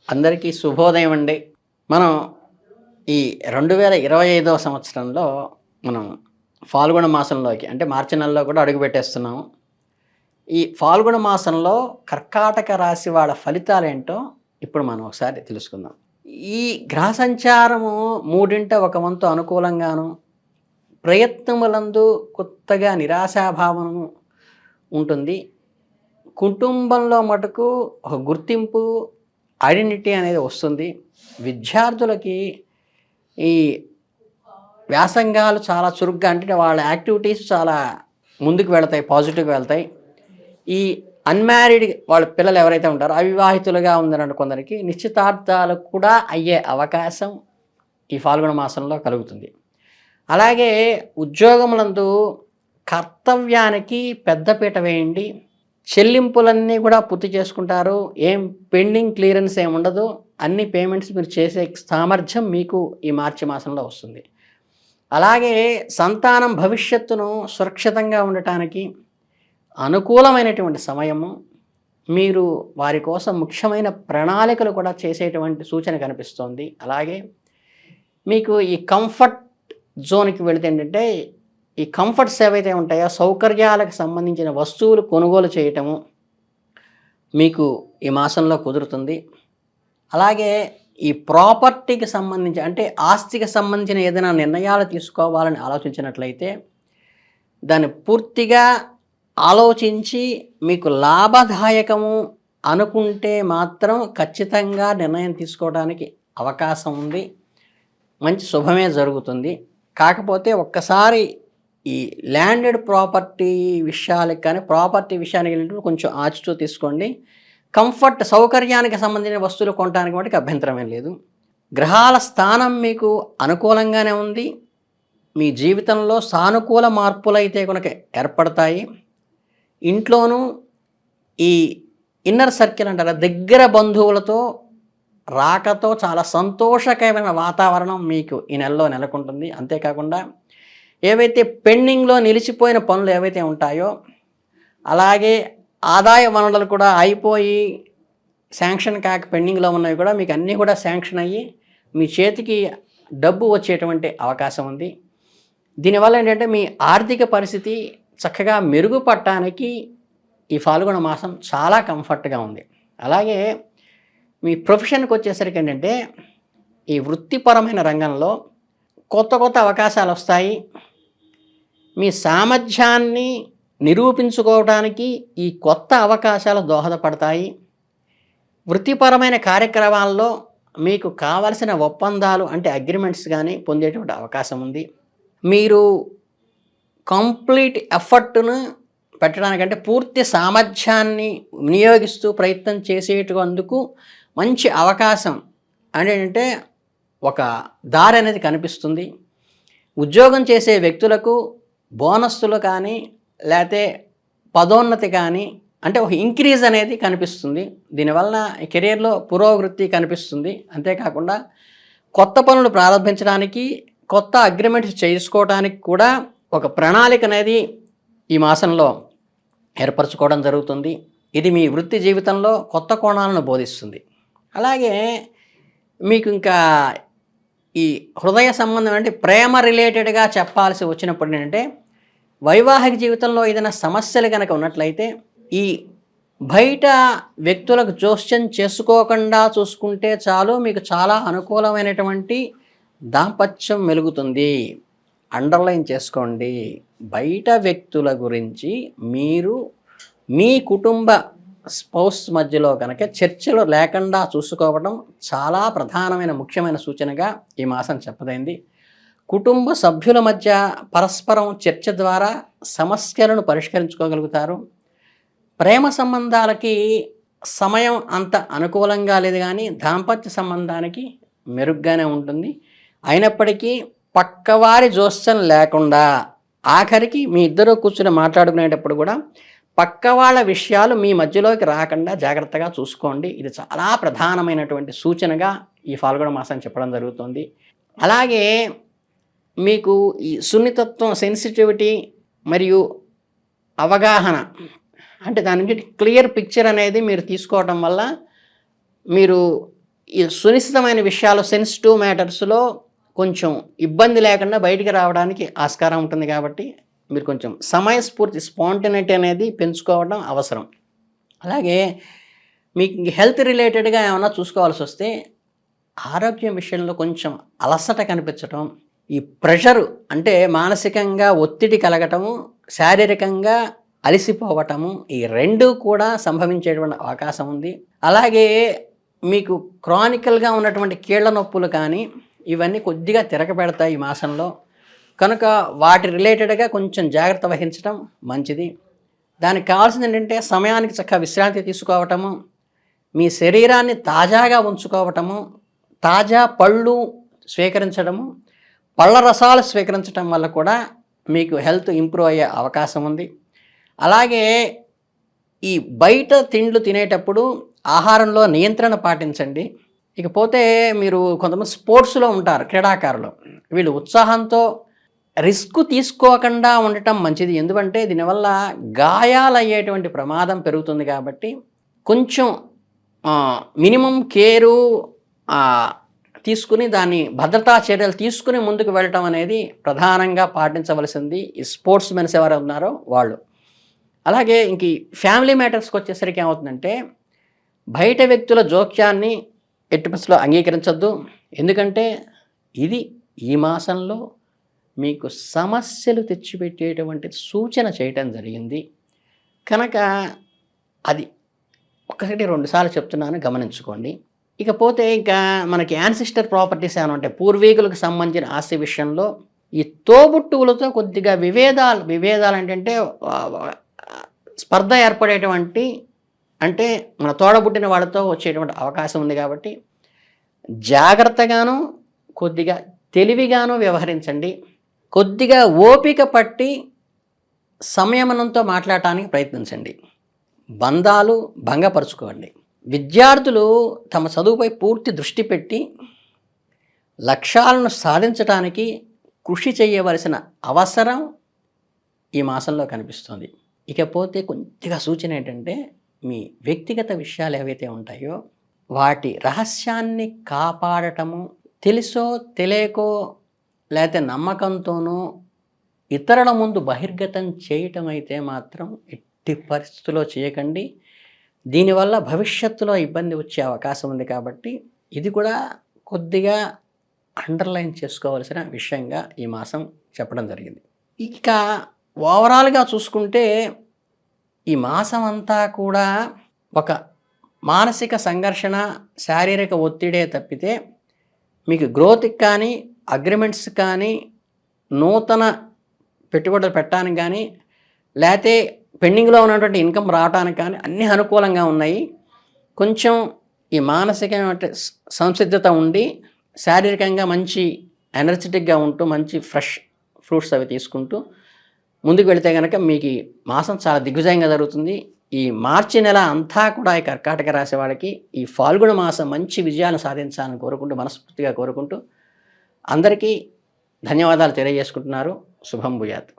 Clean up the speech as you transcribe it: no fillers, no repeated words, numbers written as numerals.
అందరికీ శుభోదయం అండి. మనం ఈ 2025వ సంవత్సరంలో మనం ఫాల్గుణ మాసంలోకి అంటే మార్చి నెలలో కూడా అడుగుపెట్టేస్తున్నాము. ఈ ఫాల్గుణ మాసంలో కర్కాటక రాశి వాళ్ళ ఫలితాలేంటో ఇప్పుడు మనం ఒకసారి తెలుసుకుందాం. ఈ గ్రహ సంచారము మూడింట ఒక వంతు అనుకూలంగాను, ప్రయత్నములందు కొత్తగా నిరాశాభావము ఉంటుంది. కుటుంబంలో మటుకు ఒక గుర్తింపు, ఐడెంటిటీ అనేది వస్తుంది. విద్యార్థులకి ఈ వ్యాసంగాలు చాలా చురుగ్గా అంటే వాళ్ళ యాక్టివిటీస్ చాలా ముందుకు వెళతాయి, పాజిటివ్‌గా వెళ్తాయి. ఈ అన్‌మ్యారీడ్ వాళ్ళ పిల్లలు ఎవరైతే ఉంటారో అవివాహితులుగా ఉన్నారని కొందరికి నిశ్చితార్థాలు కూడా అయ్యే అవకాశం ఈ ఫాల్గుణ మాసంలో కలుగుతుంది. అలాగే ఉద్యోగములందు కర్తవ్యానికి పెద్దపీట వేయండి. చెల్లింపులన్నీ కూడా పూర్తి చేసుకుంటారు. ఏం పెండింగ్ క్లియరెన్స్ ఏమి ఉండదు. అన్ని పేమెంట్స్ మీరు చేసే సామర్థ్యం మీకు ఈ మార్చి మాసంలో వస్తుంది. అలాగే సంతానం భవిష్యత్తును సురక్షితంగా ఉండటానికి అనుకూలమైనటువంటి సమయము. మీరు వారి కోసం ముఖ్యమైన ప్రణాళికలు కూడా చేసేటువంటి సూచన కనిపిస్తోంది. అలాగే మీకు ఈ కంఫర్ట్ జోన్‌కి వెళితే ఏంటంటే ఈ కంఫర్ట్స్ ఏవైతే ఉంటాయో సౌకర్యాలకు సంబంధించిన వస్తువులు కొనుగోలు చేయటము మీకు ఈ మాసంలో కుదురుతుంది. అలాగే ఈ ప్రాపర్టీకి సంబంధించి అంటే ఆస్తికి సంబంధించిన ఏదైనా నిర్ణయాలు తీసుకోవాలని ఆలోచించినట్లయితే దాన్ని పూర్తిగా ఆలోచించి మీకు లాభదాయకము అనుకుంటే మాత్రం ఖచ్చితంగా నిర్ణయం తీసుకోవడానికి అవకాశం ఉంది. మంచి శుభమే జరుగుతుంది. కాకపోతే ఒక్కసారి ఈ ల్యాండెడ్ ప్రాపర్టీ విషయాలకు కానీ ప్రాపర్టీ విషయానికి వెళ్ళినప్పుడు కొంచెం ఆచితూ తీసుకోండి. కంఫర్ట్ సౌకర్యానికి సంబంధించిన వస్తువులు కొనడానికి వాటికి అభ్యంతరం ఏం లేదు. గ్రహాల స్థానం మీకు అనుకూలంగానే ఉంది. మీ జీవితంలో సానుకూల మార్పులైతే కనుక ఏర్పడతాయి. ఇంట్లోనూ ఈ ఇన్నర్ సర్కిల్ అంటారా దగ్గర బంధువులతో రాకతో చాలా సంతోషకరమైన వాతావరణం మీకు ఈ నెలలో నెలకొంటుంది. అంతేకాకుండా ఏవైతే పెండింగ్లో నిలిచిపోయిన పనులు ఏవైతే ఉంటాయో అలాగే ఆదాయ వనరులు కూడా అయిపోయి శాంక్షన్ కాక పెండింగ్లో ఉన్నవి కూడా మీకు అన్నీ కూడా శాంక్షన్ అయ్యి మీ చేతికి డబ్బు వచ్చేటువంటి అవకాశం ఉంది. దీనివల్ల ఏంటంటే మీ ఆర్థిక పరిస్థితి చక్కగా మెరుగుపడటానికి ఈ ఫాల్గుణ మాసం చాలా కంఫర్ట్గా ఉంది. అలాగే మీ ప్రొఫెషన్కి వచ్చేసరికి ఏంటంటే ఈ వృత్తిపరమైన రంగంలో కొత్త కొత్త అవకాశాలు వస్తాయి. మీ సామర్థ్యాన్ని నిరూపించుకోవడానికి ఈ కొత్త అవకాశాలు దోహదపడతాయి. వృత్తిపరమైన కార్యక్రమాల్లో మీకు కావలసిన ఒప్పందాలు అంటే అగ్రిమెంట్స్ కానీ పొందేటువంటి అవకాశం ఉంది. మీరు కంప్లీట్ ఎఫర్ట్ను పెట్టడానికంటే పూర్తి సామర్థ్యాన్ని వినియోగిస్తూ ప్రయత్నం చేసేటందుకు మంచి అవకాశం అంటే ఒక దారి అనేది కనిపిస్తుంది. ఉద్యోగం చేసే వ్యక్తులకు బోనస్సులు కానీ లేకపోతే పదోన్నతి కానీ అంటే ఒక ఇంక్రీజ్ అనేది కనిపిస్తుంది. దీనివలన కెరీర్లో పురోగతి కనిపిస్తుంది. అంతేకాకుండా కొత్త పనులు ప్రారంభించడానికి కొత్త అగ్రిమెంట్స్ చేసుకోవడానికి కూడా ఒక ప్రణాళిక అనేది ఈ మాసంలో ఏర్పరచుకోవడం జరుగుతుంది. ఇది మీ వృత్తి జీవితంలో కొత్త కోణాలను బోధిస్తుంది. అలాగే మీకు ఇంకా ఈ హృదయ సంబంధం అంటే ప్రేమ రిలేటెడ్గా చెప్పాల్సి వచ్చినప్పుడు ఏంటంటే వైవాహిక జీవితంలో ఏదైనా సమస్యలు కనుక ఉన్నట్లయితే ఈ బయట వ్యక్తులకు జోస్యం చేసుకోకుండా చూసుకుంటే చాలు మీకు చాలా అనుకూలమైనటువంటి దాంపత్యం మెలుగుతుంది. అండర్లైన్ చేసుకోండి. బయట వ్యక్తుల గురించి మీరు మీ కుటుంబ స్పౌస్ మధ్యలో కనుక చర్చలు లేకుండా చూసుకోవడం చాలా ప్రధానమైన ముఖ్యమైన సూచనగా ఈ మాసం చెప్పదైంది. కుటుంబ సభ్యుల మధ్య పరస్పరం చర్చ ద్వారా సమస్యలను పరిష్కరించుకోగలుగుతారు. ప్రేమ సంబంధాలకి సమయం అంత అనుకూలంగా లేదు కానీ దాంపత్య సంబంధానికి మెరుగ్గానే ఉంటుంది. అయినప్పటికీ పక్కవారి జోస్యం లేకుండా ఆఖరికి మీ ఇద్దరు కూర్చుని మాట్లాడుకునేటప్పుడు కూడా పక్క వాళ్ళ విషయాలు మీ మధ్యలోకి రాకుండా జాగ్రత్తగా చూసుకోండి. ఇది చాలా ప్రధానమైనటువంటి సూచనగా ఈ ఫాల్గుణ మాసం చెప్పడం జరుగుతుంది. అలాగే మీకు ఈ సున్నితత్వం, సెన్సిటివిటీ మరియు అవగాహన అంటే దాని నుంచి క్లియర్ పిక్చర్ అనేది మీరు తీసుకోవడం వల్ల మీరు ఈ సునిశ్చితమైన విషయాలు, సెన్సిటివ్ మ్యాటర్స్‌లో కొంచెం ఇబ్బంది లేకుండా బయటికి రావడానికి ఆస్కారం ఉంటుంది కాబట్టి, మీరు కొంచెం సమయస్ఫూర్తి, స్పాంటేనిటీ అనేది పెంచుకోవడం అవసరం. అలాగే మీకు హెల్త్ రిలేటెడ్‌గా ఏమన్నా చూసుకోవాల్సొస్తే, ఆరోగ్యం విషయంలో కొంచెం అలసట కనిపించటం, ఈ ప్రెషరు అంటే మానసికంగా ఒత్తిడి కలగటము, శారీరకంగా అలిసిపోవటము, ఈ 2 కూడా సంభవించేటువంటి అవకాశం ఉంది. అలాగే మీకు క్రానికల్‌గా ఉన్నటువంటి కీళ్ళ నొప్పులు కానీ, ఇవన్నీ కొద్దిగా తిరగబెడతాయి ఈ మాసంలో. కనుక వాటి రిలేటెడ్‌గా కొంచెం జాగ్రత్త వహించడం మంచిది. దానికి కావాల్సిందేంటంటే సమయానికి చక్కగా విశ్రాంతి తీసుకోవటము, మీ శరీరాన్ని తాజాగా ఉంచుకోవటము, తాజా పళ్ళు స్వీకరించడము, పళ్ళ రసాలు స్వీకరించడం వల్ల కూడా మీకు హెల్త్ ఇంప్రూవ్ అయ్యే అవకాశం ఉంది. అలాగే ఈ బయట తిండ్లు తినేటప్పుడు ఆహారంలో నియంత్రణ పాటించండి. ఇకపోతే మీరు కొంతమంది స్పోర్ట్స్‌లో ఉంటారు క్రీడాకారులు. వీళ్ళు ఉత్సాహంతో రిస్క్ తీసుకోకుండా ఉండటం మంచిది. ఎందుకంటే దీనివల్ల గాయాలయ్యేటువంటి ప్రమాదం పెరుగుతుంది కాబట్టి కొంచెం మినిమమ్ కేరు తీసుకుని దాన్ని భద్రతా చర్యలు తీసుకుని ముందుకు వెళ్ళటం అనేది ప్రధానంగా పాటించవలసింది ఈ స్పోర్ట్స్ మెన్స్ ఎవరు ఉన్నారో వాళ్ళు. అలాగే ఇంక ఈ ఫ్యామిలీ మ్యాటర్స్కి వచ్చేసరికి ఏమవుతుందంటే, బయట వ్యక్తుల జోక్యాన్ని ఎట్టి పరిస్థితుల్లో అంగీకరించొద్దు. ఎందుకంటే ఇది ఈ మాసంలో మీకు సమస్యలు తెచ్చిపెట్టేటువంటి సూచన చేయటం జరిగింది. కనుక అది 1, 2 సార్లు చెప్తున్నాను, గమనించుకోండి. ఇకపోతే ఇంకా మనకి యాన్సిస్టర్ ప్రాపర్టీస్ ఏమైనా ఉంటాయి, పూర్వీకులకు సంబంధించిన ఆస్తి విషయంలో ఈ తోబుట్టువులతో కొద్దిగా విభేదాలు ఏంటంటే స్పర్ధ ఏర్పడేటువంటి, అంటే మన తోడబుట్టిన వాళ్ళతో వచ్చేటువంటి అవకాశం ఉంది కాబట్టి జాగ్రత్తగాను కొద్దిగా తెలివిగాను వ్యవహరించండి. కొద్దిగా ఓపిక పట్టి సంయమనంతో మాట్లాడటానికి ప్రయత్నించండి. బంధాలు భంగపరుచుకోండి. విద్యార్థులు తమ చదువుపై పూర్తి దృష్టి పెట్టి లక్ష్యాలను సాధించడానికి కృషి చేయవలసిన అవసరం ఈ మాసంలో కనిపిస్తుంది. ఇకపోతే కొద్దిగా సూచన ఏంటంటే, మీ వ్యక్తిగత విషయాలు ఏవైతే ఉంటాయో వాటి రహస్యాన్ని కాపాడటము, తెలుసో తెలియకో లేకపోతే నమ్మకంతోనో ఇతరుల ముందు బహిర్గతం చేయటం అయితే మాత్రం ఎట్టి పరిస్థితుల్లో చేయకండి. దీనివల్ల భవిష్యత్తులో ఇబ్బంది వచ్చే అవకాశం ఉంది కాబట్టి ఇది కూడా కొద్దిగా అండర్లైన్ చేసుకోవాల్సిన విషయంగా ఈ మాసం చెప్పడం జరిగింది. ఇక ఓవరాల్గా చూసుకుంటే ఈ మాసం అంతా కూడా ఒక మానసిక సంఘర్షణ, శారీరక ఒత్తిడే తప్పితే మీకు గ్రోత్కి కానీ, అగ్రిమెంట్స్ కానీ, నూతన పెట్టుబడులు పెట్టడానికి కానీ, లేకపోతే పెండింగ్లో ఉన్నటువంటి ఇన్కమ్ రావడానికి కానీ అన్నీ అనుకూలంగా ఉన్నాయి. కొంచెం ఈ మానసికమైన సంసిద్ధత ఉండి శారీరకంగా మంచి ఎనర్జెటిక్గా ఉంటూ మంచి ఫ్రెష్ ఫ్రూట్స్ అవి తీసుకుంటూ ముందుకు వెళితే కనుక మీకు ఈ మాసం చాలా దిగ్విజయంగా జరుగుతుంది. ఈ మార్చి నెల అంతా కూడా ఈ కర్కాటక రాశి వాళ్ళకి ఈ ఫాల్గుణ మాసం మంచి విజయాలను సాధించాలని కోరుకుంటూ, మనస్ఫూర్తిగా కోరుకుంటూ అందరికీ ధన్యవాదాలు తెలియజేసుకుంటున్నారు. శుభం భూయాత్.